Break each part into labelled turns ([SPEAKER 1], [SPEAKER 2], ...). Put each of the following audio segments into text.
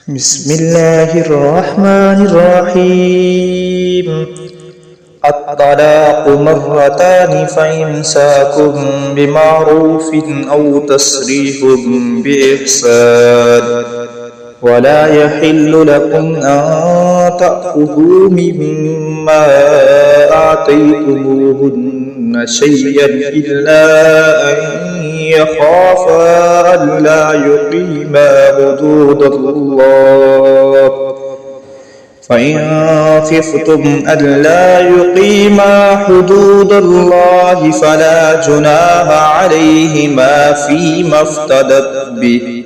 [SPEAKER 1] بسم الله الرحمن الرحيم. الطلاق مرتان فإمساك بمعروف أو تسريح بإحسان ولا يحل لكم أن تأخذوا مما آتيتموهن شيئا إلا أن يخافا ألا يقيما حدود الله، فإن خفتم ألا يقيما حدود الله فلا جناح عليهما فيما افتدت به،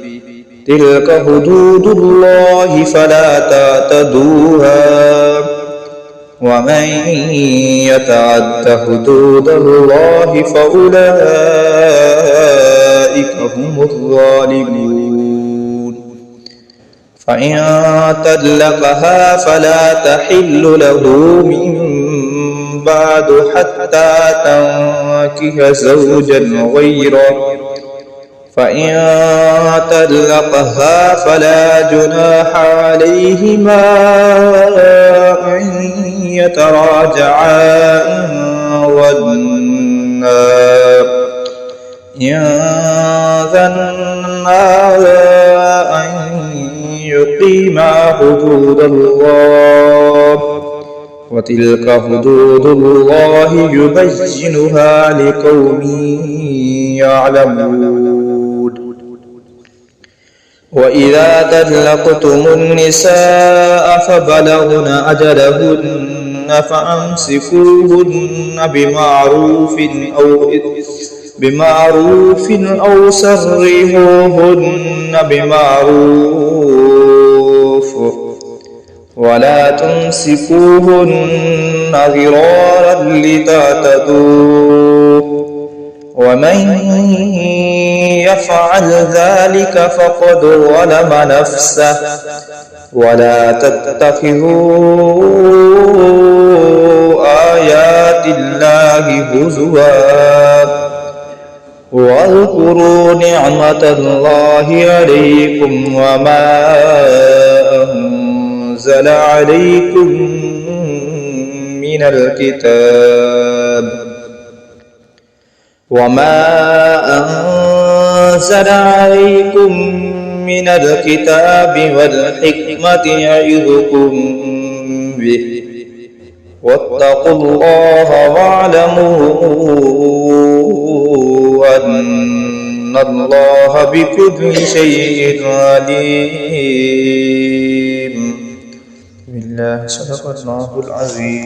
[SPEAKER 1] تلك حدود الله فلا تعتدوها، ومن يتعد حدود الله فأولئك هم الظالمون. فإن طلقها فلا تحل له من بعد حتى تنكح زوجا غيره، فإن طلقها فلا جناح عليهما أن يتراجعا إن ظنا أن يقيما حدود الله، وتلك حدود الله يبينها لقوم يعلمون. وإذا طلقتم النساء فبلغن أجلهن فأمسكوهن بمعروف أو سرحوهن بمعروف، ولا تمسكوهن ضرارا لتعتدوا، ومن يفعل ذلك فقد ظلم نفسه. ولا تتخذوا آيات الله هزوا، واذكروا نعمة الله عليكم وما أنزل عليكم من الكتاب والحكمة يعظكم به، واتقوا الله واعلموا أن الله بكل شيء عليم. بالله صدق الله العظيم.